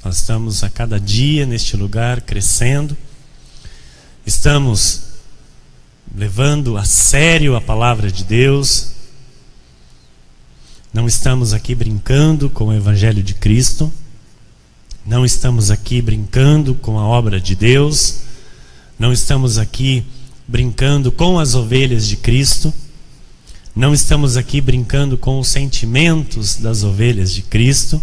Nós estamos a cada dia neste lugar crescendo. Estamos levando a sério a palavra de Deus. Não estamos aqui brincando com o Evangelho de Cristo. Não estamos aqui brincando com a obra de Deus. Não estamos aqui brincando com as ovelhas de Cristo. Não estamos aqui brincando com os sentimentos das ovelhas de Cristo.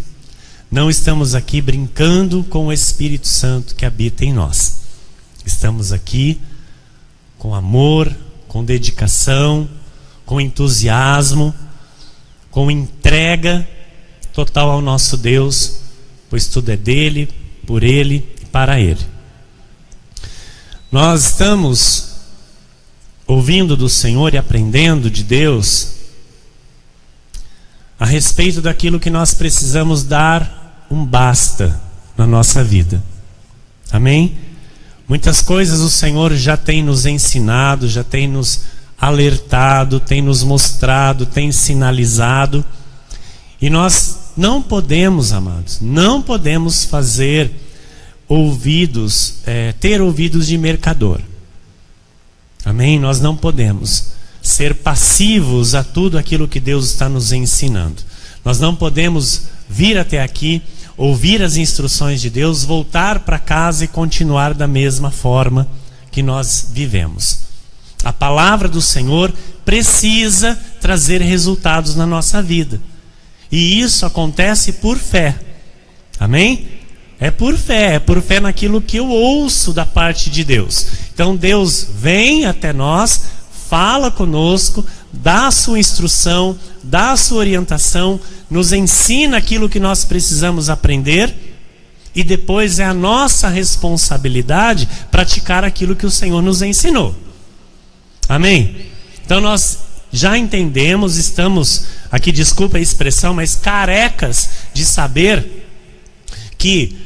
Não estamos aqui brincando com o Espírito Santo que habita em nós. Estamos aqui com amor, com dedicação, com entusiasmo, com entrega total ao nosso Deus, pois tudo é dele, por ele e para ele. Nós estamos ouvindo do Senhor e aprendendo de Deus a respeito daquilo que nós precisamos dar um basta na nossa vida. Amém? Muitas coisas o Senhor já tem nos ensinado, já tem nos alertado, tem nos mostrado, tem sinalizado. E nós não podemos, amados, não podemos fazer ouvidos, ter ouvidos de mercador. Amém? Nós não podemos ser passivos a tudo aquilo que Deus está nos ensinando. Nós não podemos vir até aqui, ouvir as instruções de Deus, voltar para casa e continuar da mesma forma que nós vivemos. A palavra do Senhor precisa trazer resultados na nossa vida. E isso acontece por fé. Amém? É por fé naquilo que eu ouço da parte de Deus. Então Deus vem até nós, fala conosco, dá a sua instrução, dá a sua orientação, nos ensina aquilo que nós precisamos aprender, e depois é a nossa responsabilidade praticar aquilo que o Senhor nos ensinou. Amém? Então nós já entendemos, estamos aqui, desculpa a expressão, mas carecas de saber que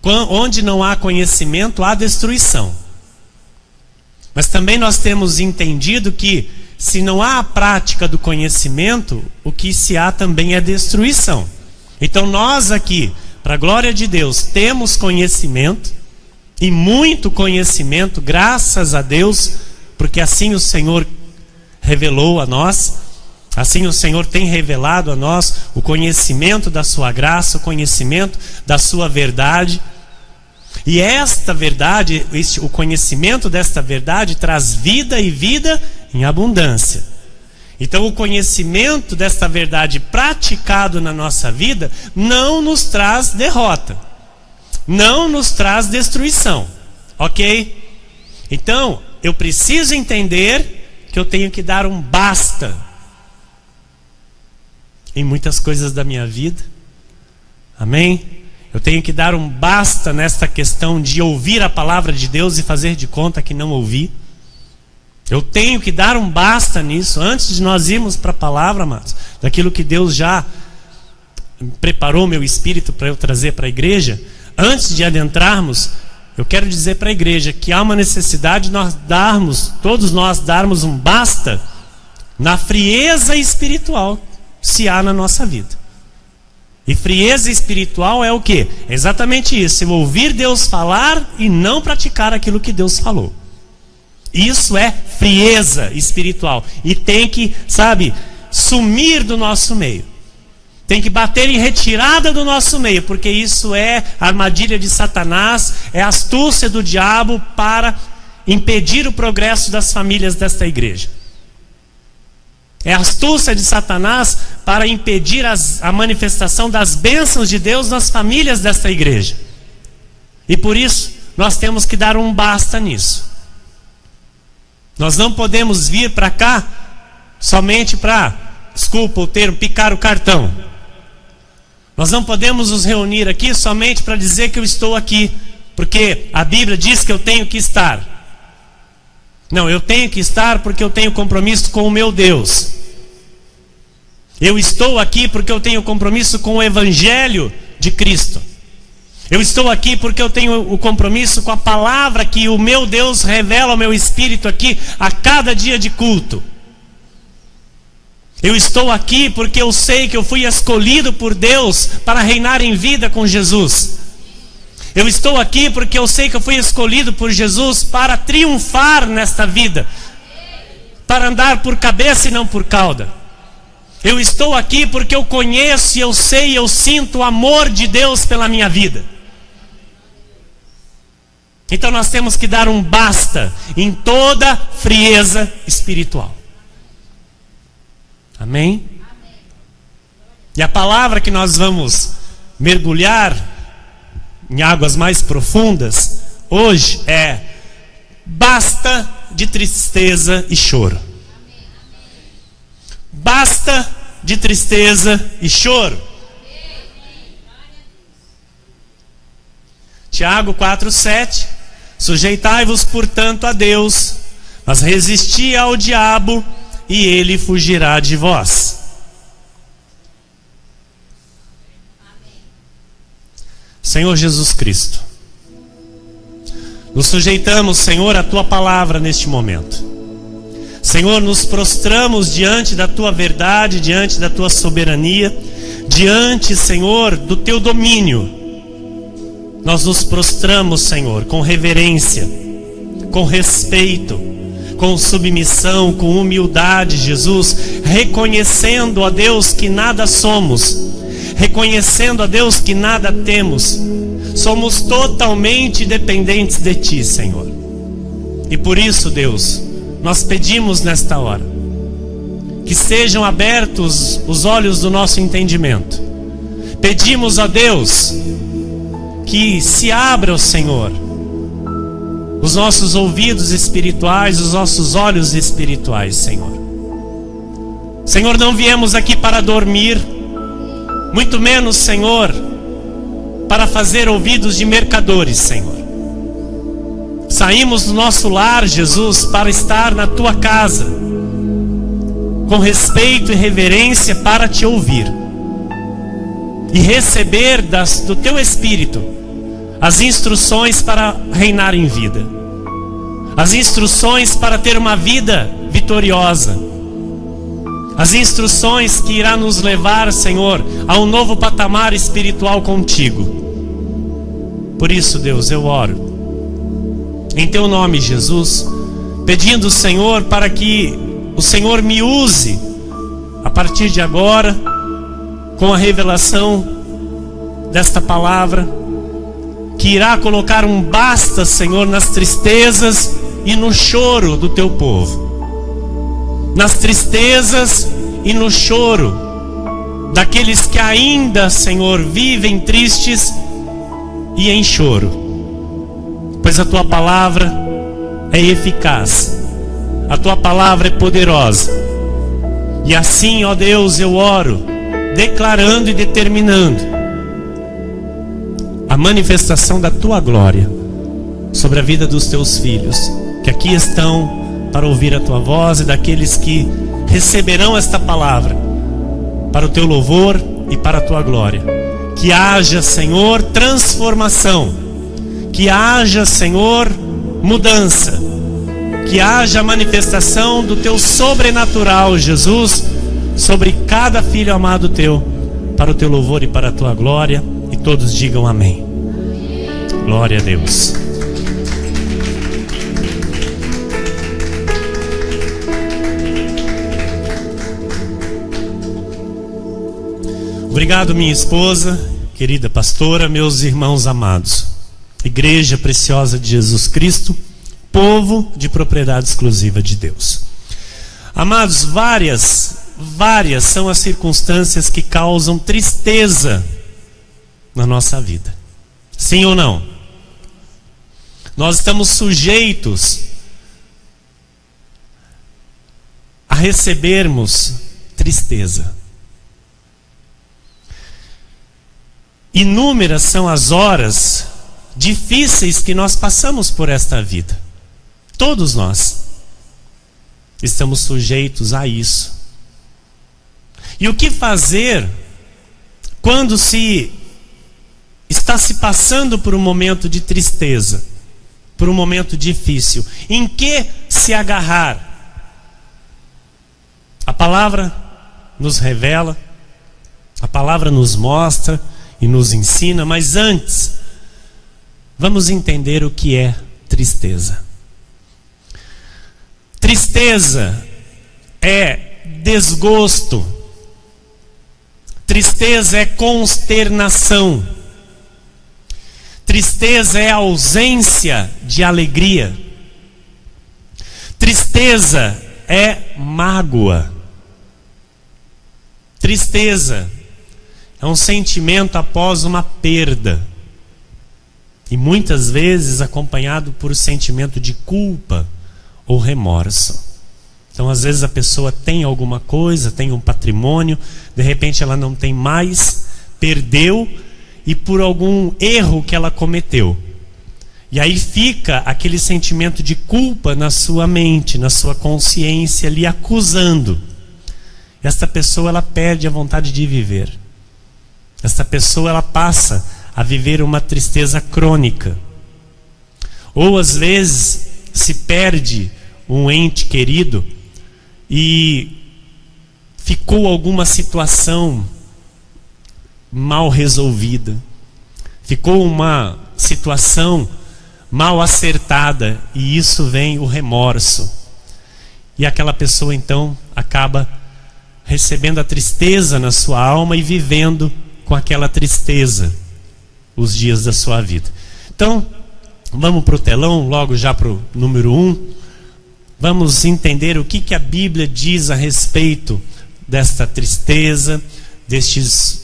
onde não há conhecimento, há destruição. Mas também nós temos entendido que se não há a prática do conhecimento, o que se há também é destruição. Então nós aqui, para a glória de Deus, temos conhecimento, e muito conhecimento, graças a Deus, porque assim o Senhor revelou a nós, assim o Senhor tem revelado a nós o conhecimento da sua graça, o conhecimento da sua verdade. E esta verdade, o conhecimento desta verdade traz vida, e vida em abundância. Então o conhecimento desta verdade praticado na nossa vida não nos traz derrota, não nos traz destruição, ok? Então eu preciso entender que eu tenho que dar um basta em muitas coisas da minha vida. Amém? Eu tenho que dar um basta nesta questão de ouvir a palavra de Deus e fazer de conta que não ouvi. Eu tenho que dar um basta nisso, antes de nós irmos para a palavra, amados, daquilo que Deus já preparou meu espírito para eu trazer para a igreja. Antes de adentrarmos, eu quero dizer para a igreja que há uma necessidade de todos nós darmos um basta na frieza espiritual, se há na nossa vida. E frieza espiritual é o quê? É exatamente isso: eu ouvir Deus falar e não praticar aquilo que Deus falou. Isso é frieza espiritual. E tem que, sumir do nosso meio. Tem que bater em retirada do nosso meio, porque isso é armadilha de Satanás, é astúcia do diabo para impedir o progresso das famílias desta igreja. É astúcia de Satanás para impedir a manifestação das bênçãos de Deus nas famílias desta igreja. E por isso nós temos que dar um basta nisso. Nós não podemos vir para cá somente para, desculpa o termo, picar o cartão. Nós não podemos nos reunir aqui somente para dizer que eu estou aqui, porque a Bíblia diz que eu tenho que estar. Não, eu tenho que estar porque eu tenho compromisso com o meu Deus. Eu estou aqui porque eu tenho compromisso com o Evangelho de Cristo. Eu estou aqui porque eu tenho o compromisso com a palavra que o meu Deus revela ao meu espírito aqui a cada dia de culto. Eu estou aqui porque eu sei que eu fui escolhido por Deus para reinar em vida com Jesus. Eu estou aqui porque eu sei que eu fui escolhido por Jesus para triunfar nesta vida, para andar por cabeça e não por cauda. Eu estou aqui porque eu conheço, eu sei, eu sinto o amor de Deus pela minha vida. Então nós temos que dar um basta em toda frieza espiritual. Amém? E a palavra que nós vamos mergulhar em águas mais profundas hoje é: basta de tristeza e choro. Basta de tristeza e choro. Tiago 4:7: sujeitai-vos, portanto, a Deus, mas resisti ao diabo, e ele fugirá de vós. Senhor Jesus Cristo, nos sujeitamos, Senhor, à Tua palavra neste momento. Senhor, nos prostramos diante da Tua verdade, diante da Tua soberania, diante, Senhor, do Teu domínio. Nós nos prostramos, Senhor, com reverência, com respeito, com submissão, com humildade, Jesus, reconhecendo, ó Deus, que nada somos, reconhecendo, ó Deus, que nada temos. Somos totalmente dependentes de Ti, Senhor. E por isso, Deus, nós pedimos nesta hora que sejam abertos os olhos do nosso entendimento. Pedimos, ó Deus, que se abra, ó Senhor, os nossos ouvidos espirituais, os nossos olhos espirituais, Senhor. Senhor, não viemos aqui para dormir, muito menos, Senhor, para fazer ouvidos de mercadores, Senhor. Saímos do nosso lar, Jesus, para estar na Tua casa, com respeito e reverência, para Te ouvir e receber do Teu Espírito as instruções para reinar em vida, as instruções para ter uma vida vitoriosa, as instruções que irá nos levar, Senhor, a um novo patamar espiritual contigo. Por isso, Deus, eu oro em Teu nome, Jesus, pedindo, Senhor, para que o Senhor me use a partir de agora com a revelação desta palavra, que irá colocar um basta, Senhor, nas tristezas e no choro do Teu povo. Nas tristezas e no choro daqueles que ainda, Senhor, vivem tristes e em choro. Pois a Tua palavra é eficaz, a Tua palavra é poderosa. E assim, ó Deus, eu oro, declarando e determinando a manifestação da Tua glória sobre a vida dos Teus filhos, que aqui estão para ouvir a Tua voz, e daqueles que receberão esta palavra para o Teu louvor e para a Tua glória. Que haja, Senhor, transformação, que haja, Senhor, mudança, que haja manifestação do Teu sobrenatural, Jesus, sobre cada filho amado Teu, para o Teu louvor e para a Tua glória. E todos digam amém. Glória a Deus. Obrigado, minha esposa, querida pastora, meus irmãos amados. Igreja preciosa de Jesus Cristo, povo de propriedade exclusiva de Deus. Amados, várias são as circunstâncias que causam tristeza na nossa vida. Sim ou não? Nós estamos sujeitos a recebermos tristeza. Inúmeras são as horas difíceis que nós passamos por esta vida. Todos nós estamos sujeitos a isso. E o que fazer quando está se passando por um momento de tristeza, por um momento difícil? Em que se agarrar? A palavra nos revela, a palavra nos mostra e nos ensina, mas antes, vamos entender o que é tristeza. Tristeza é desgosto, tristeza é consternação, tristeza é ausência de alegria, tristeza é mágoa, tristeza é um sentimento após uma perda, e muitas vezes acompanhado por sentimento de culpa ou remorso. Então, às vezes a pessoa tem alguma coisa, tem um patrimônio, de repente ela não tem mais, perdeu, e por algum erro que ela cometeu. E aí fica aquele sentimento de culpa na sua mente, na sua consciência, lhe acusando. Esta pessoa, ela perde a vontade de viver. Esta pessoa, ela passa a viver uma tristeza crônica. Ou às vezes se perde um ente querido e ficou alguma situação mal resolvida, ficou uma situação mal acertada, e isso vem o remorso, e aquela pessoa então acaba recebendo a tristeza na sua alma e vivendo com aquela tristeza os dias da sua vida. Então, vamos para o telão, logo já para o número 1. Vamos entender o que a Bíblia diz a respeito desta tristeza, destes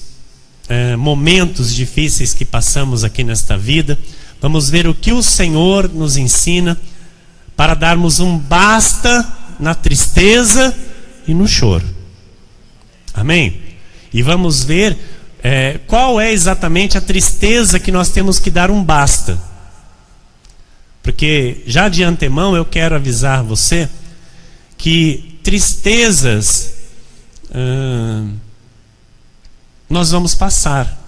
momentos difíceis que passamos aqui nesta vida. Vamos ver o que o Senhor nos ensina para darmos um basta na tristeza e no choro. Amém? E vamos ver qual é exatamente a tristeza que nós temos que dar um basta. Porque já de antemão eu quero avisar você que tristezas nós vamos passar,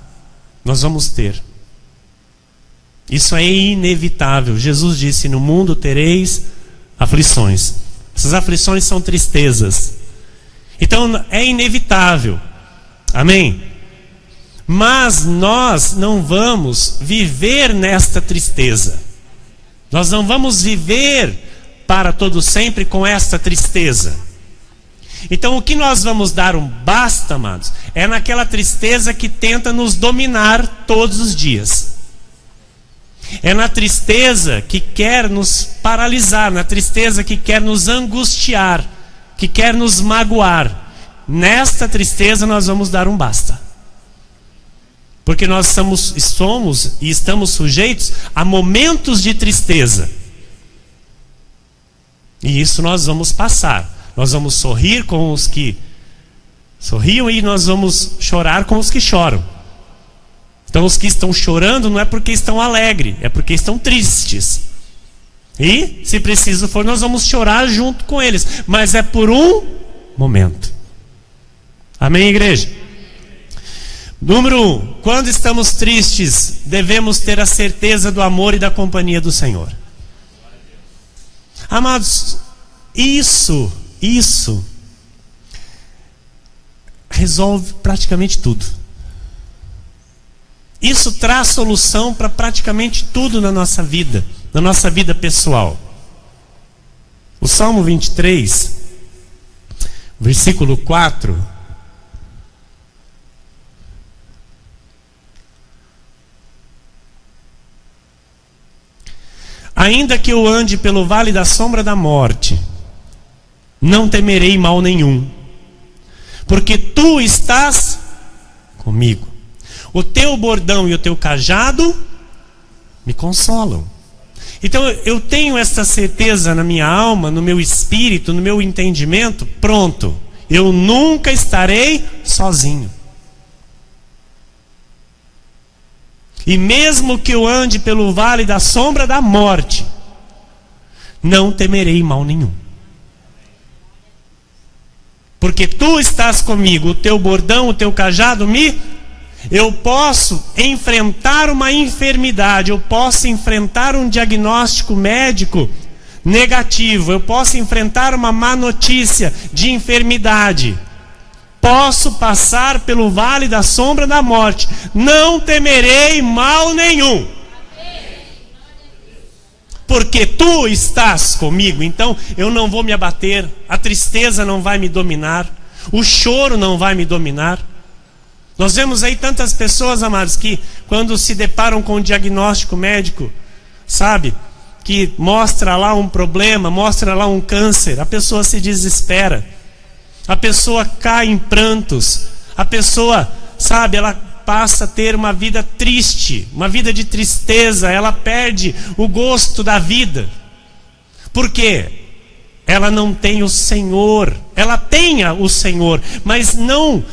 nós vamos ter. Isso é inevitável. Jesus disse: no mundo tereis aflições. Essas aflições são tristezas. Então é inevitável. Amém? Mas nós não vamos viver nesta tristeza. Nós não vamos viver para todo sempre com esta tristeza. Então o que nós vamos dar um basta, amados, é naquela tristeza que tenta nos dominar todos os dias. É na tristeza que quer nos paralisar, na tristeza que quer nos angustiar, que quer nos magoar. Nesta tristeza nós vamos dar um basta. Porque nós somos e estamos sujeitos a momentos de tristeza. E isso nós vamos passar. Nós vamos sorrir com os que sorriam e nós vamos chorar com os que choram. Então os que estão chorando não é porque estão alegres, é porque estão tristes. E, se preciso for, nós vamos chorar junto com eles. Mas é por um momento. Amém, igreja? Número 1, quando estamos tristes, devemos ter a certeza do amor e da companhia do Senhor. Amados, isso resolve praticamente tudo. Isso traz solução para praticamente tudo na nossa vida pessoal. O Salmo 23, versículo 4. Ainda que eu ande pelo vale da sombra da morte, não temerei mal nenhum, porque tu estás comigo. O teu bordão e o teu cajado me consolam. Então eu tenho essa certeza na minha alma, no meu espírito, no meu entendimento. Pronto, eu nunca estarei sozinho. E mesmo que eu ande pelo vale da sombra da morte, não temerei mal nenhum. Porque tu estás comigo, o teu bordão, o teu cajado eu posso enfrentar uma enfermidade, eu posso enfrentar um diagnóstico médico negativo, eu posso enfrentar uma má notícia de enfermidade. posso passar pelo vale da sombra da morte, não temerei mal nenhum. Porque tu estás comigo, então eu não vou me abater, a tristeza não vai me dominar, o choro não vai me dominar. Nós vemos aí tantas pessoas, amados, que quando se deparam com um diagnóstico médico, sabe, que mostra lá um problema, mostra lá um câncer, a pessoa se desespera, a pessoa cai em prantos, a pessoa, sabe, ela passa a ter uma vida triste, uma vida de tristeza, ela perde o gosto da vida. Por quê? Ela não tem o Senhor, ela tenha o Senhor, mas não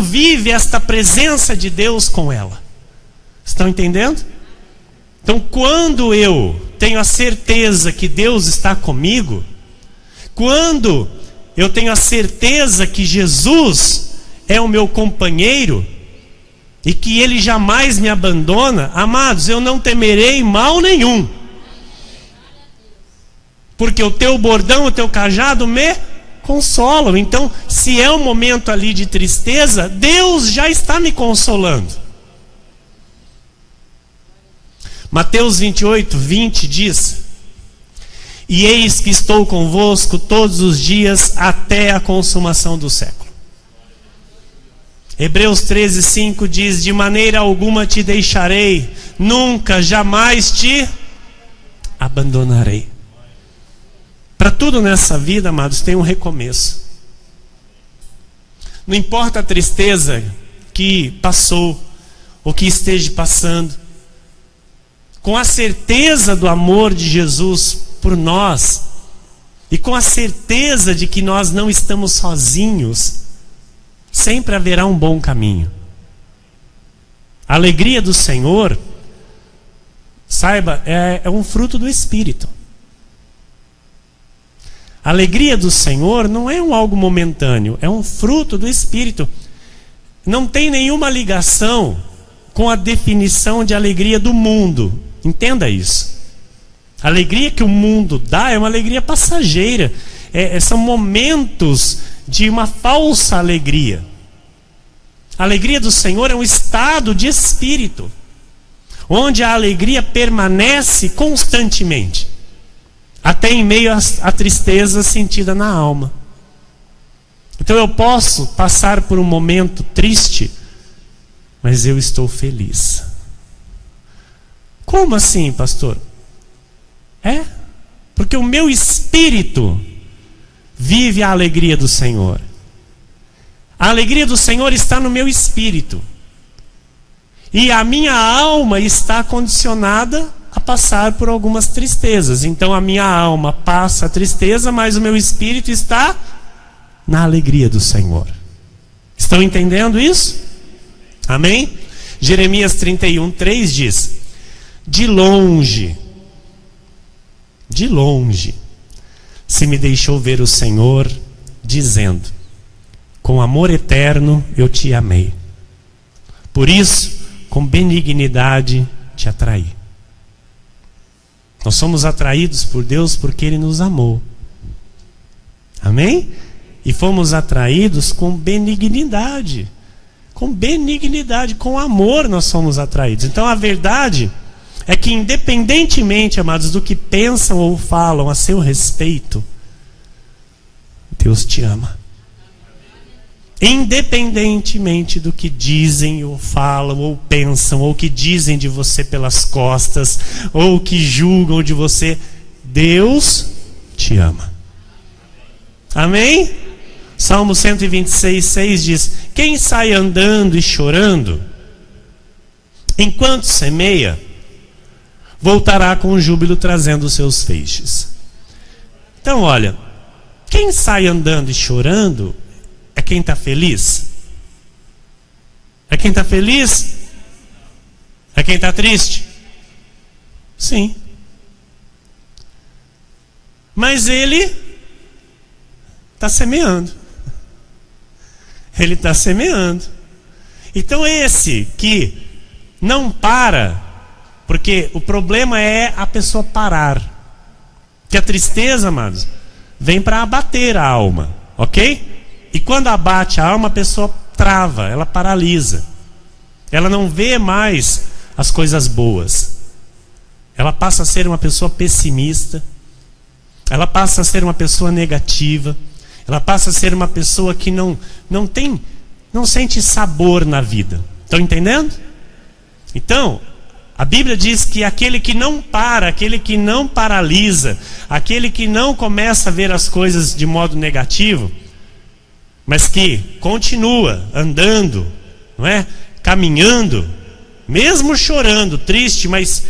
vive esta presença de Deus com ela. Estão entendendo? Então, quando eu tenho a certeza que Deus está comigo, quando eu tenho a certeza que Jesus é o meu companheiro e que Ele jamais me abandona, amados, eu não temerei mal nenhum, porque o teu bordão, o teu cajado me consolam. Então, se é um momento ali de tristeza, Deus já está me consolando. Mateus 28:20 diz: e eis que estou convosco todos os dias até a consumação do século. Hebreus 13:5 diz: de maneira alguma te deixarei, nunca, jamais te abandonarei. Para tudo nessa vida, amados, tem um recomeço. Não importa a tristeza que passou ou que esteja passando, com a certeza do amor de Jesus por nós e com a certeza de que nós não estamos sozinhos, sempre haverá um bom caminho. A alegria do Senhor, saiba, é um fruto do Espírito. A alegria do Senhor não é algo momentâneo, é um fruto do Espírito. Não tem nenhuma ligação com a definição de alegria do mundo. Entenda isso. A alegria que o mundo dá é uma alegria passageira. São momentos de uma falsa alegria. A alegria do Senhor é um estado de espírito, onde a alegria permanece constantemente, até em meio à tristeza sentida na alma. Então eu posso passar por um momento triste, mas eu estou feliz. Como assim, pastor? Porque o meu espírito vive a alegria do Senhor. A alegria do Senhor está no meu espírito. E a minha alma está condicionada a passar por algumas tristezas. Então a minha alma passa a tristeza, mas o meu espírito está na alegria do Senhor. Estão entendendo isso? Amém? Jeremias 31:3 diz: de longe, se me deixou ver o Senhor, dizendo: com amor eterno eu te amei. Por isso, com benignidade te atraí. Nós somos atraídos por Deus porque Ele nos amou. Amém? E fomos atraídos com benignidade. Com benignidade, com amor nós fomos atraídos. Então a verdade é que, independentemente, amados, do que pensam ou falam a seu respeito, Deus te ama. Independentemente do que dizem ou falam ou pensam, ou que dizem de você pelas costas, ou que julgam de você, Deus te ama. Amém? Salmo 126:6 diz: quem sai andando e chorando, enquanto semeia, voltará com júbilo trazendo os seus feixes. Então olha, quem sai andando e chorando é quem está feliz? É quem está feliz? É quem está triste? Sim. Mas ele está semeando. Ele está semeando. Então esse que não para, porque o problema é a pessoa parar. Que a tristeza, amados, vem para abater a alma, ok? E quando abate a alma, a pessoa trava, ela paralisa. Ela não vê mais as coisas boas. Ela passa a ser uma pessoa pessimista. Ela passa a ser uma pessoa negativa. Ela passa a ser uma pessoa que não sente sabor na vida. Estão entendendo? Então, a Bíblia diz que aquele que não para, aquele que não paralisa, aquele que não começa a ver as coisas de modo negativo, mas que continua andando, não é? Caminhando, mesmo chorando, triste, mas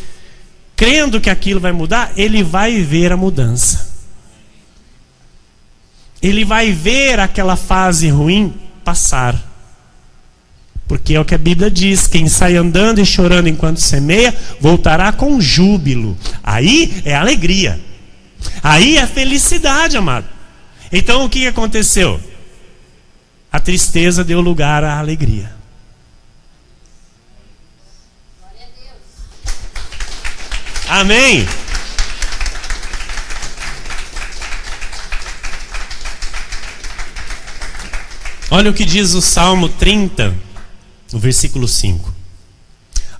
crendo que aquilo vai mudar, ele vai ver a mudança. Ele vai ver aquela fase ruim passar. Porque é o que a Bíblia diz: quem sai andando e chorando enquanto semeia, voltará com júbilo. Aí é alegria. Aí é felicidade, amado. Então o que aconteceu? A tristeza deu lugar à alegria. Amém? Olha o que diz o Salmo 30, no versículo 5.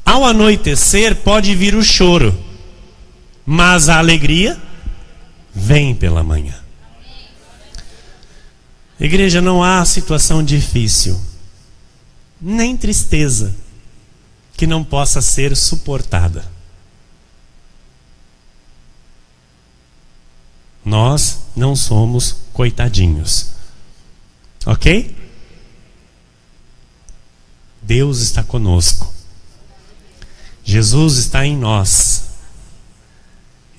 Ao anoitecer pode vir o choro, mas a alegria vem pela manhã. Igreja, não há situação difícil, nem tristeza, que não possa ser suportada. Nós não somos coitadinhos. Ok? Deus está conosco. Jesus está em nós.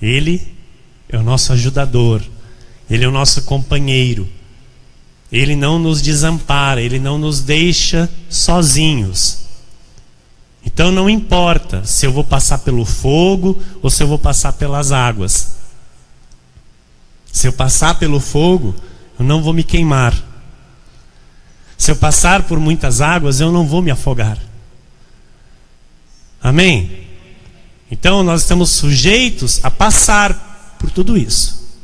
Ele é o nosso ajudador. Ele é o nosso companheiro. Ele não nos desampara. Ele não nos deixa sozinhos. Então não importa se eu vou passar pelo fogo ou se eu vou passar pelas águas. Se eu passar pelo fogo, eu não vou me queimar. Se eu passar por muitas águas, eu não vou me afogar. Amém? Então nós estamos sujeitos a passar por tudo isso.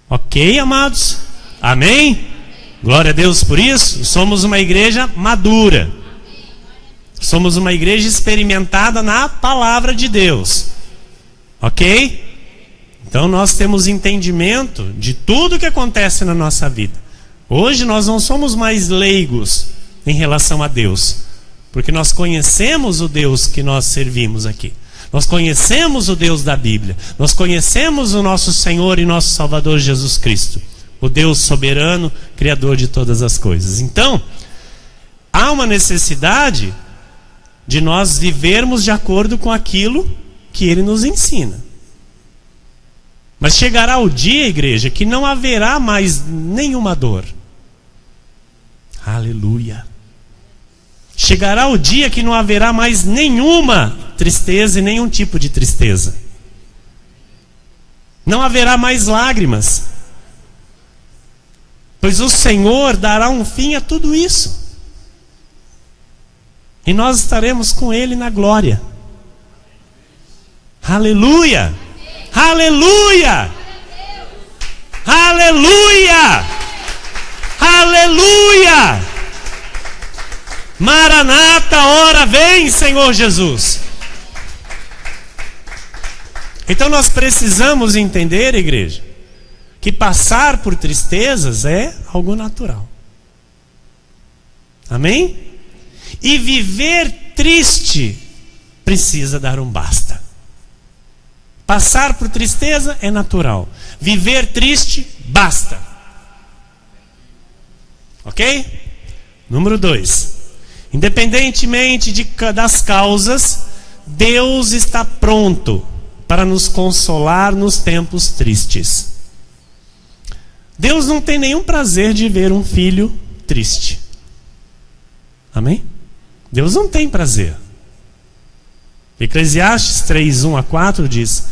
Ok, amados? Amém? Glória a Deus por isso. Somos uma igreja madura. Somos uma igreja experimentada na palavra de Deus. Ok? Então nós temos entendimento de tudo que acontece na nossa vida. Hoje nós não somos mais leigos em relação a Deus, porque nós conhecemos o Deus que nós servimos aqui. Nós conhecemos o Deus da Bíblia. Nós conhecemos o nosso Senhor e nosso Salvador Jesus Cristo, o Deus soberano, Criador de todas as coisas. Então, há uma necessidade de nós vivermos de acordo com aquilo que Ele nos ensina. Mas chegará o dia, igreja, que não haverá mais nenhuma dor. Aleluia. Chegará o dia que não haverá mais nenhuma tristeza e nenhum tipo de tristeza. Não haverá mais lágrimas. Pois o Senhor dará um fim a tudo isso. E nós estaremos com Ele na glória. Aleluia! Aleluia! Aleluia! Aleluia! Maranata, ora vem, Senhor Jesus. Então nós precisamos entender, igreja, que passar por tristezas é algo natural. Amém? E viver triste precisa dar um basta. Passar por tristeza é natural. Viver triste, basta. Ok? Número 2. Independentemente das causas, Deus está pronto para nos consolar nos tempos tristes. Deus não tem nenhum prazer de ver um filho triste. Amém? Deus não tem prazer. Eclesiastes 3, 1-4 diz: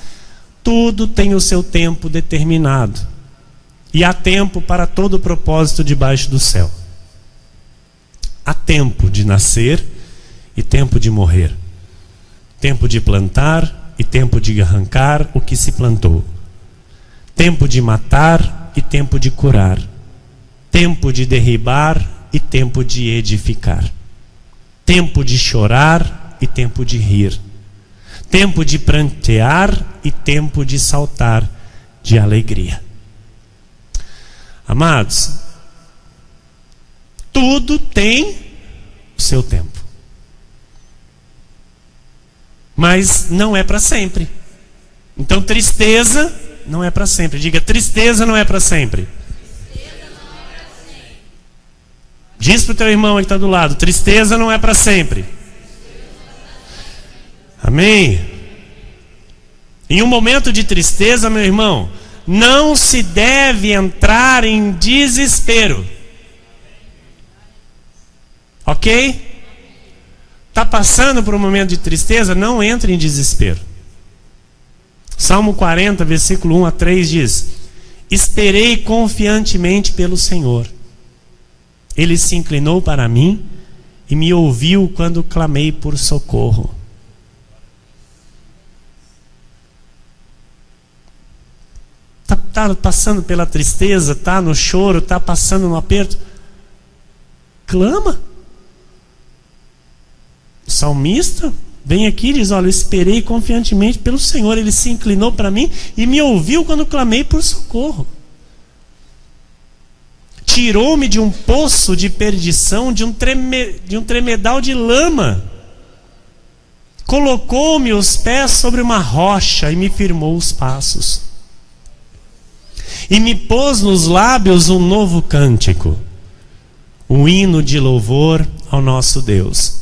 tudo tem o seu tempo determinado, e há tempo para todo propósito debaixo do céu. Há tempo de nascer e tempo de morrer, tempo de plantar e tempo de arrancar o que se plantou, tempo de matar e tempo de curar, tempo de derribar e tempo de edificar, tempo de chorar e tempo de rir, tempo de prantear e tempo de saltar de alegria. Amados, tudo tem o seu tempo, mas não é para sempre. Então tristeza não é para sempre. Diga, tristeza não é para sempre. Diz para o teu irmão que está do lado, tristeza não é para sempre. Amém? Em um momento de tristeza, meu irmão, não se deve entrar em desespero. Ok? Está passando por um momento de tristeza, não entre em desespero. Salmo 40, versículo 1 a 3 diz: esperei confiantemente pelo Senhor. Ele se inclinou para mim e me ouviu quando clamei por socorro. Está passando pela tristeza, está no choro, está passando no aperto. Clama. O salmista vem aqui e diz: olha, eu esperei confiantemente pelo Senhor. Ele se inclinou para mim e me ouviu quando clamei por socorro. Tirou-me de um poço de perdição, de um tremedal de lama. Colocou-me os pés sobre uma rocha e me firmou os passos. E me pôs nos lábios um novo cântico, um hino de louvor ao nosso Deus.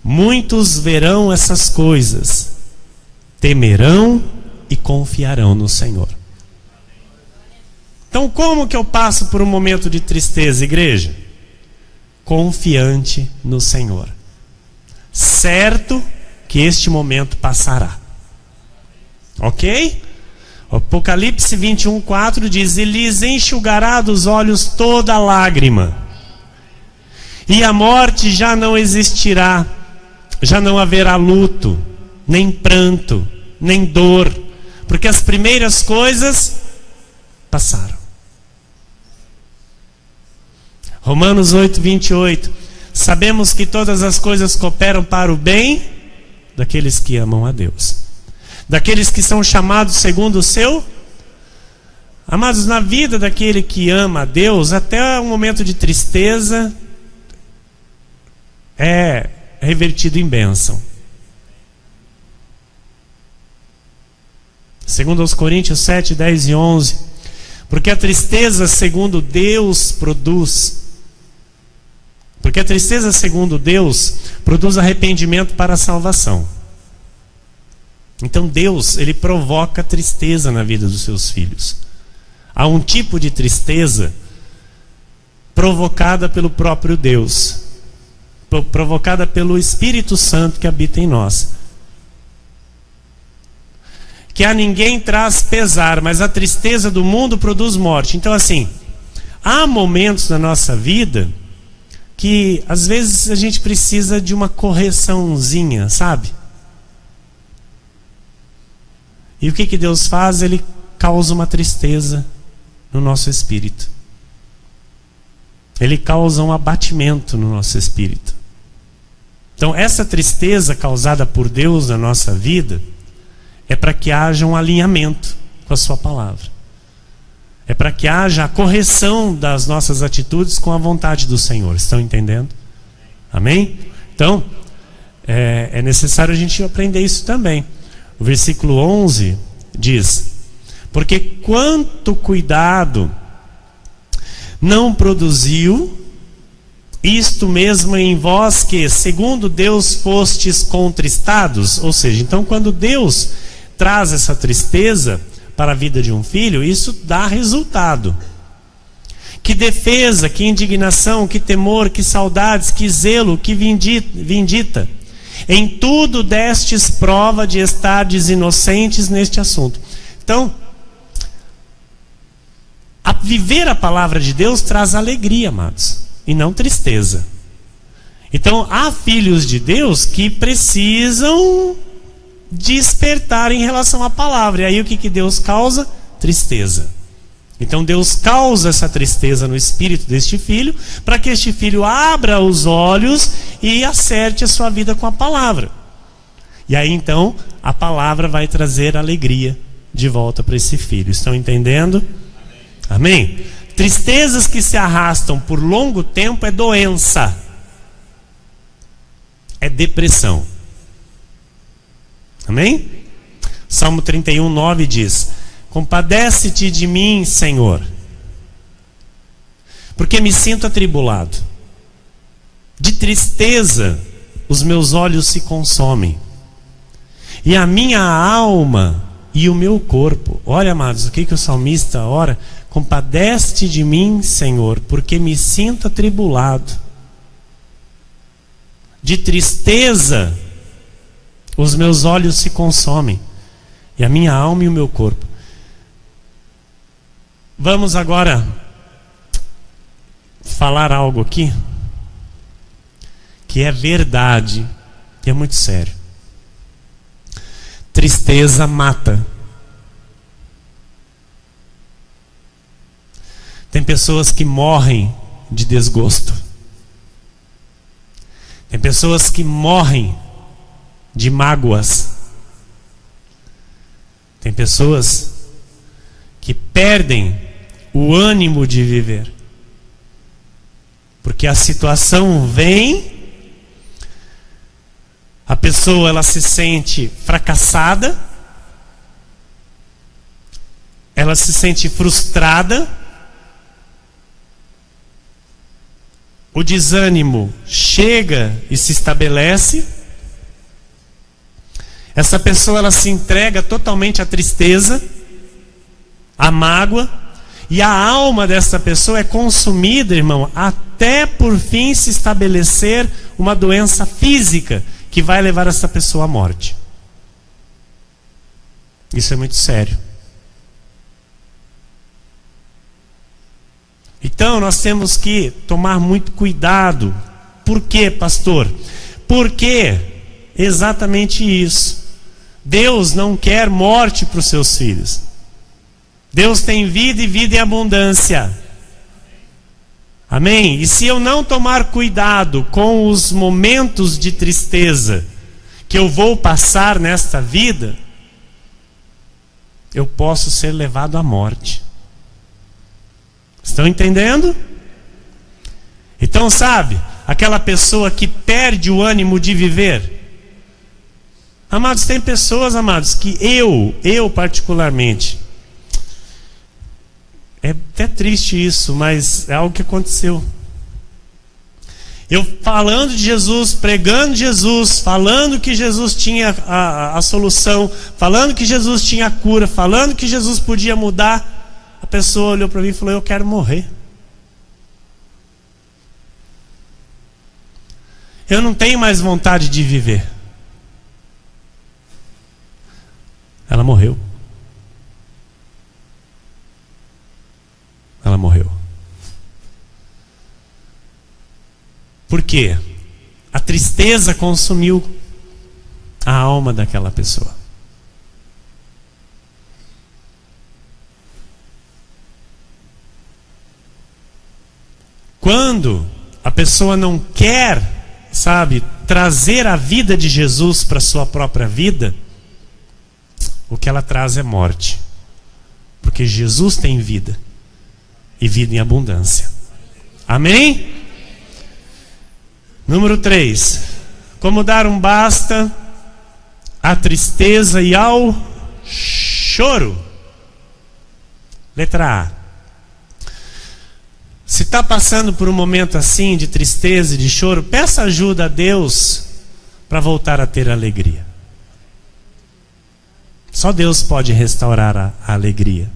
Muitos verão essas coisas, temerão e confiarão no Senhor. Então, como que eu passo por um momento de tristeza, igreja? Confiante no Senhor, certo que este momento passará. Ok? Apocalipse 21:4 diz: e lhes enxugará dos olhos toda lágrima, e a morte já não existirá, já não haverá luto, nem pranto, nem dor, porque as primeiras coisas passaram. Romanos 8:28, sabemos que todas as coisas cooperam para o bem daqueles que amam a Deus, daqueles que são chamados segundo o seu. Amados, na vida daquele que ama a Deus, até um momento de tristeza é revertido em bênção. Segundo aos Coríntios 7, 10 e 11, porque a tristeza segundo Deus produz arrependimento para a salvação. Então Deus, ele provoca tristeza na vida dos seus filhos. Há um tipo de tristeza provocada pelo próprio Deus, provocada pelo Espírito Santo que habita em nós, que a ninguém traz pesar, mas a tristeza do mundo produz morte. Então assim, há momentos na nossa vida que às vezes a gente precisa de uma correçãozinha, sabe? E o que Deus faz? Ele causa uma tristeza no nosso espírito. Ele causa um abatimento no nosso espírito. Então essa tristeza causada por Deus na nossa vida é para que haja um alinhamento com a sua palavra. É para que haja a correção das nossas atitudes com a vontade do Senhor. Estão entendendo? Amém? Então, é necessário a gente aprender isso também. O versículo 11 diz: porque quanto cuidado não produziu isto mesmo em vós que, segundo Deus, fostes contristados? Ou seja, então quando Deus traz essa tristeza para a vida de um filho, isso dá resultado. Que defesa, que indignação, que temor, que saudades, que zelo, que vindita. Em tudo destes prova de estardes inocentes neste assunto. Então, viver a palavra de Deus traz alegria, amados, e não tristeza. Então, há filhos de Deus que precisam despertar em relação à palavra. E aí o que Deus causa? Tristeza. Então Deus causa essa tristeza no espírito deste filho, para que este filho abra os olhos e acerte a sua vida com a palavra. E aí então a palavra vai trazer alegria de volta para esse filho. Estão entendendo? Amém? Tristezas que se arrastam por longo tempo é doença, é depressão. Amém? Salmo 31:9 diz: compadece-te de mim, Senhor, porque me sinto atribulado. De tristeza os meus olhos se consomem, e a minha alma e o meu corpo. Olha, amados, o que o salmista ora? Compadece-te de mim, Senhor, porque me sinto atribulado. De tristeza os meus olhos se consomem, e a minha alma e o meu corpo. Vamos agora falar algo aqui que é verdade e é muito sério. Tristeza mata. Tem pessoas que morrem de desgosto. Tem pessoas que morrem de mágoas. Tem pessoas que perdem o ânimo de viver, porque a situação vem, a pessoa ela se sente fracassada, ela se sente frustrada, o desânimo chega e se estabelece. Essa pessoa ela se entrega totalmente à tristeza, à mágoa, e a alma dessa pessoa é consumida, irmão, até por fim se estabelecer uma doença física que vai levar essa pessoa à morte. Isso é muito sério. Então nós temos que tomar muito cuidado. Por quê, pastor? Porque exatamente isso. Deus não quer morte para os seus filhos. Deus tem vida e vida em abundância. Amém? E se eu não tomar cuidado com os momentos de tristeza que eu vou passar nesta vida, eu posso ser levado à morte. Estão entendendo? Então, sabe, aquela pessoa que perde o ânimo de viver. Amados, tem pessoas, amados, que eu particularmente, é até triste isso, mas é algo que aconteceu. Eu falando de Jesus, pregando Jesus, falando que Jesus tinha a solução, falando que Jesus tinha a cura, falando que Jesus podia mudar, a pessoa olhou para mim e falou: eu quero morrer. Eu não tenho mais vontade de viver. Ela morreu. Ela morreu. Por quê? A tristeza consumiu a alma daquela pessoa. Quando a pessoa não quer, sabe, trazer a vida de Jesus para a sua própria vida, o que ela traz é morte. Porque Jesus tem vida, e vida em abundância. Amém? Número 3. Como dar um basta à tristeza e ao choro. Letra A. Se está passando por um momento assim de tristeza e de choro, peça ajuda a Deus para voltar a ter alegria. Só Deus pode restaurar a alegria.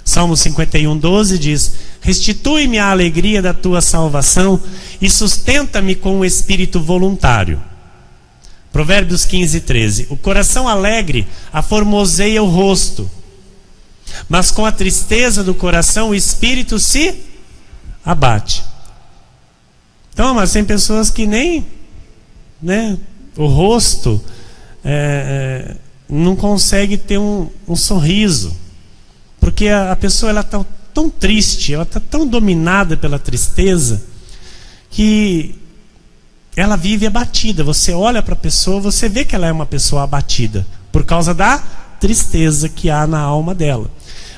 Salmo 51:12 diz: restitui-me a alegria da tua salvação e sustenta-me com um espírito voluntário. Provérbios 15:13. O coração alegre aformoseia o rosto, mas com a tristeza do coração o espírito se abate. Então, mas tem pessoas que nem, né, o rosto não consegue ter um sorriso. Porque a pessoa ela está tão triste, ela está tão dominada pela tristeza, que ela vive abatida. Você olha para a pessoa, você vê que ela é uma pessoa abatida, por causa da tristeza que há na alma dela.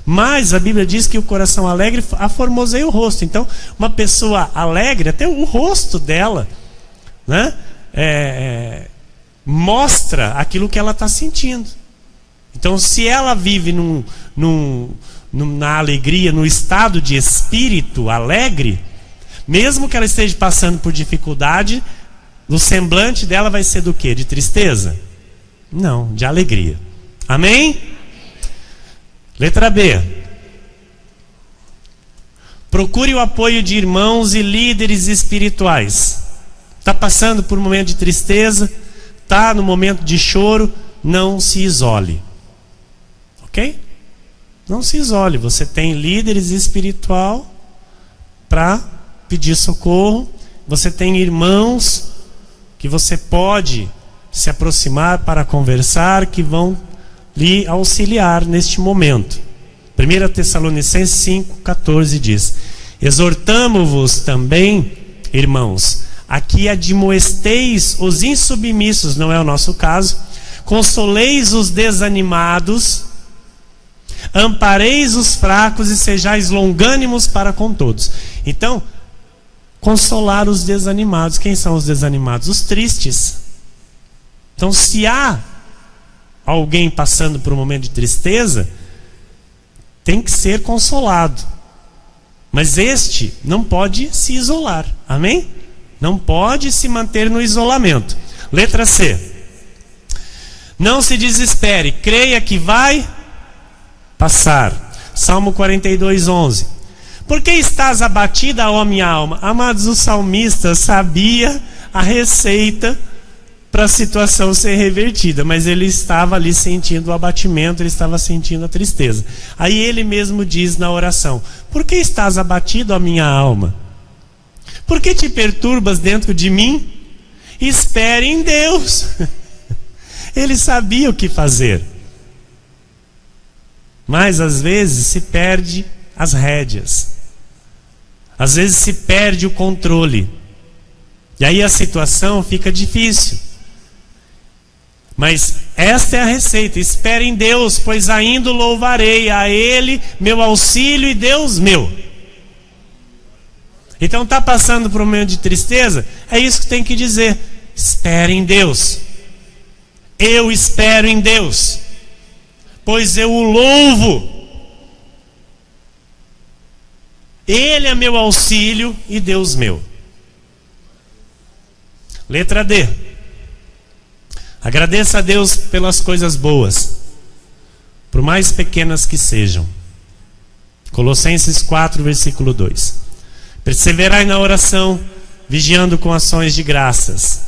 Mas a Bíblia diz que o coração alegre aformoseia o rosto. Então, uma pessoa alegre, até o rosto dela, né, mostra aquilo que ela está sentindo. Então, se ela vive na alegria, no estado de espírito alegre, mesmo que ela esteja passando por dificuldade, o semblante dela vai ser do quê? De tristeza? Não, de alegria. Amém? Letra B. Procure o apoio de irmãos e líderes espirituais. Está passando por um momento de tristeza, está no momento de choro, não se isole. Ok? Não se isole. Você tem líderes espirituais para pedir socorro. Você tem irmãos que você pode se aproximar para conversar, que vão lhe auxiliar neste momento. 1 Tessalonicenses 5,14 diz: exortamo-vos também, irmãos, a que admoesteis os insubmissos, não é o nosso caso, consoleis os desanimados, ampareis os fracos e sejais longânimos para com todos. Então, consolar os desanimados. Quem são os desanimados? Os tristes. Então, se há alguém passando por um momento de tristeza, tem que ser consolado. Mas este não pode se isolar. Amém? Não pode se manter no isolamento. Letra C. Não se desespere, creia que vai passar. Salmo 42:11. Por que estás abatida, ó minha alma? Amados, o salmista sabia a receita para a situação ser revertida, mas ele estava ali sentindo o abatimento, ele estava sentindo a tristeza. Aí ele mesmo diz na oração: por que estás abatido, ó minha alma? Por que te perturbas dentro de mim? Espere em Deus. Ele sabia o que fazer, mas às vezes se perde as rédeas, às vezes se perde o controle, e aí a situação fica difícil. Mas esta é a receita: espere em Deus, pois ainda o louvarei, a Ele meu auxílio e Deus meu. Então está passando por um momento de tristeza, é isso que tem que dizer: espere em Deus. Eu espero em Deus, pois eu o louvo. Ele é meu auxílio e Deus meu. Letra D. Agradeça a Deus pelas coisas boas, por mais pequenas que sejam. Colossenses 4, versículo 2. Perseverai na oração, vigiando com ações de graças.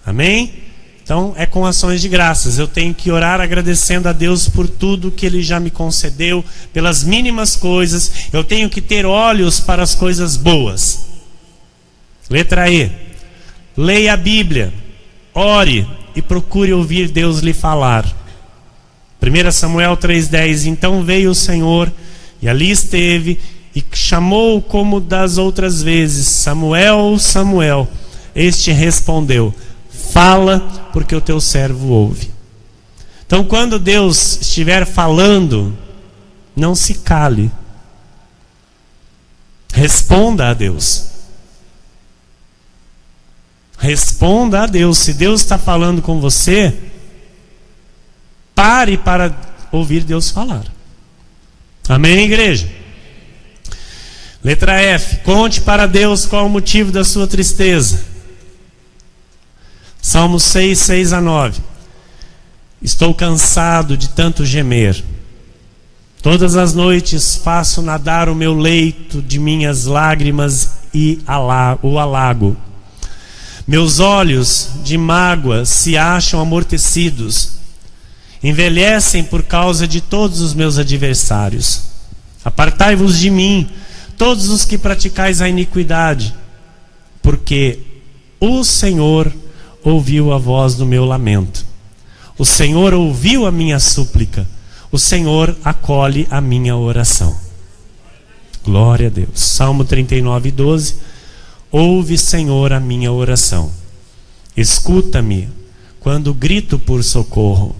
Amém? Então é com ações de graças. Eu tenho que orar agradecendo a Deus por tudo que Ele já me concedeu, pelas mínimas coisas. Eu tenho que ter olhos para as coisas boas. Letra E. Leia a Bíblia, ore e procure ouvir Deus lhe falar. 1 Samuel 3,10. Então veio o Senhor e ali esteve e chamou como das outras vezes: Samuel, Samuel. Este respondeu: fala, porque o teu servo ouve. Então, quando Deus estiver falando, não se cale. Responda a Deus. Responda a Deus. Se Deus está falando com você, pare para ouvir Deus falar. Amém, igreja? Letra F. Conte para Deus qual o motivo da sua tristeza. Salmo 6, 6-9. Estou cansado de tanto gemer. Todas as noites faço nadar o meu leito de minhas lágrimas e o alago. Meus olhos de mágoa se acham amortecidos. Envelhecem por causa de todos os meus adversários. Apartai-vos de mim, todos os que praticais a iniquidade, porque o Senhor ouviu a voz do meu lamento. O Senhor ouviu a minha súplica. o Senhor acolhe a minha oração. Glória a Deus. Salmo 39, 12. Ouve, Senhor, a minha oração. Escuta-me quando grito por socorro.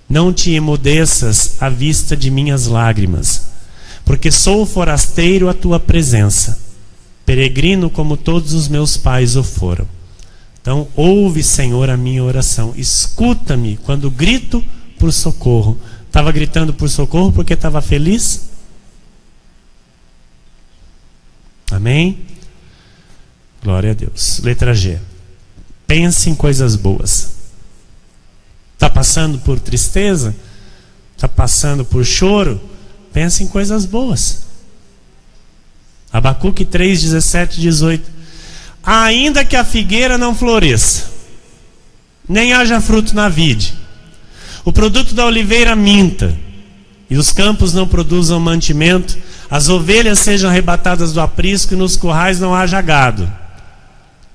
Não te emudeças à vista de minhas lágrimas, porque sou forasteiro à tua presença, peregrino como todos os meus pais o foram. Então, ouve, Senhor, a minha oração. Escuta-me quando grito por socorro. Estava gritando por socorro porque estava feliz? Amém? Glória a Deus. Letra G. Pense em coisas boas. Está passando por tristeza? Está passando por choro? Pense em coisas boas. Abacuque 3, 17 e 18. Ainda que a figueira não floresça, nem haja fruto na vide, o produto da oliveira minta, e os campos não produzam mantimento, as ovelhas sejam arrebatadas do aprisco e nos currais não haja gado.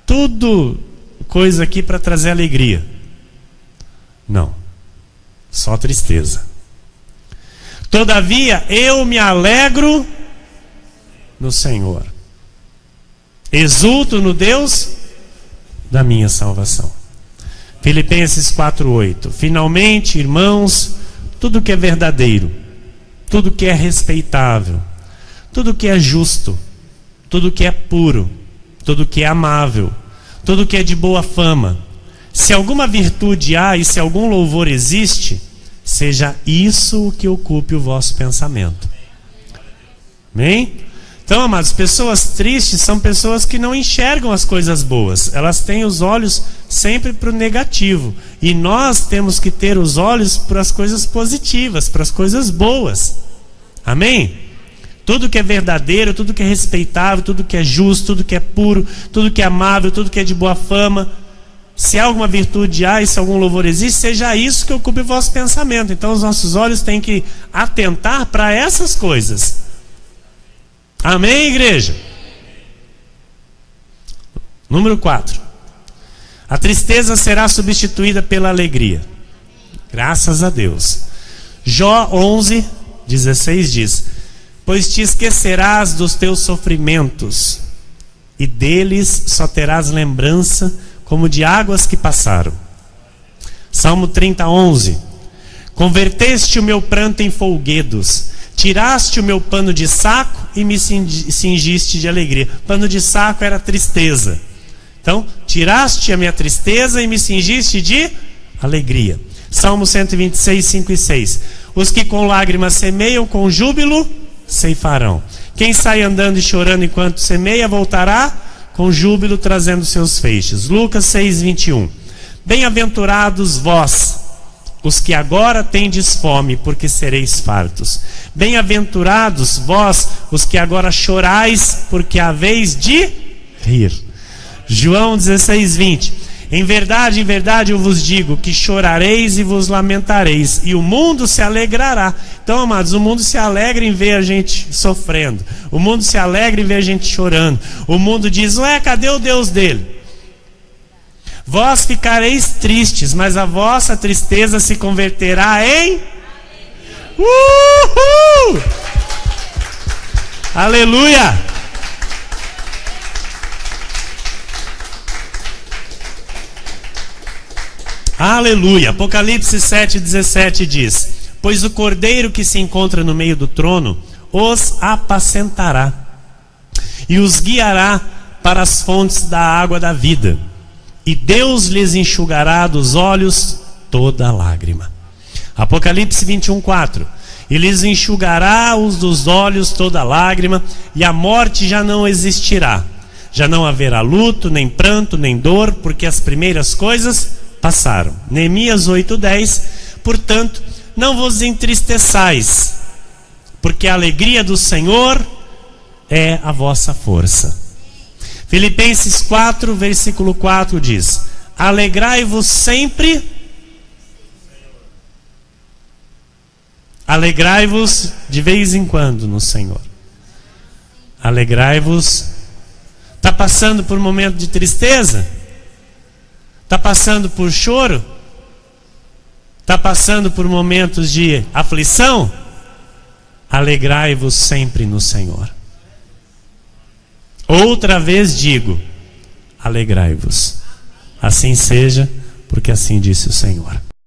Tudo coisa aqui para trazer alegria. Não, só tristeza. Todavia eu me alegro no Senhor, exulto no Deus da minha salvação. Filipenses 4:8. Finalmente, irmãos, tudo que é verdadeiro, tudo que é respeitável, tudo que é justo, tudo que é puro, tudo que é amável, tudo que é de boa fama, se alguma virtude há e se algum louvor existe, seja isso o que ocupe o vosso pensamento. Amém? Então, amados, pessoas tristes são pessoas que não enxergam as coisas boas. Elas têm os olhos sempre para o negativo. E nós temos que ter os olhos para as coisas positivas, para as coisas boas. Amém? Tudo que é verdadeiro, tudo que é respeitável, tudo que é justo, tudo que é puro, tudo que é amável, tudo que é de boa fama, se alguma virtude há e se algum louvor existe, seja isso que ocupe o vosso pensamento. Então os nossos olhos têm que atentar para essas coisas. Amém, igreja? Número 4. A tristeza será substituída pela alegria. Graças a Deus. Jó 11, 16 diz: pois te esquecerás dos teus sofrimentos, e deles só terás lembrança como de águas que passaram. Salmo 30, 11. Converteste o meu pranto em folguedos, tiraste o meu pano de saco e me cingiste de alegria. Pano de saco era tristeza. Então, tiraste a minha tristeza e me cingiste de alegria. Salmo 126, 5 e 6. Os que com lágrimas semeiam, com júbilo ceifarão. Quem sai andando e chorando enquanto semeia, voltará com júbilo trazendo seus feixes. Lucas 6, 21. Bem-aventurados vós, os que agora tendes fome, porque sereis fartos. Bem-aventurados vós, os que agora chorais, porque haveis de rir. João 16, 20. Em verdade, eu vos digo que chorareis e vos lamentareis, e o mundo se alegrará. Então, amados, o mundo se alegra em ver a gente sofrendo. O mundo se alegra em ver a gente chorando. O mundo diz: ué, cadê o Deus dele? Vós ficareis tristes, mas a vossa tristeza se converterá em... Uhul! Aleluia! Aleluia! Apocalipse 7,17 diz: pois o cordeiro que se encontra no meio do trono os apacentará e os guiará para as fontes da água da vida, e Deus lhes enxugará dos olhos toda lágrima. Apocalipse 21:4. E lhes enxugará os dos olhos toda lágrima, e a morte já não existirá. Já não haverá luto, nem pranto, nem dor, porque as primeiras coisas passaram. Neemias 8:10. Portanto, não vos entristeçais, porque a alegria do Senhor é a vossa força. Filipenses 4, versículo 4 diz: alegrai-vos sempre. Alegrai-vos de vez em quando no Senhor. Alegrai-vos. Está passando por um momento de tristeza? Está passando por choro? Está passando por momentos de aflição? Alegrai-vos sempre no Senhor. Outra vez digo, alegrai-vos. Assim seja, porque assim disse o Senhor.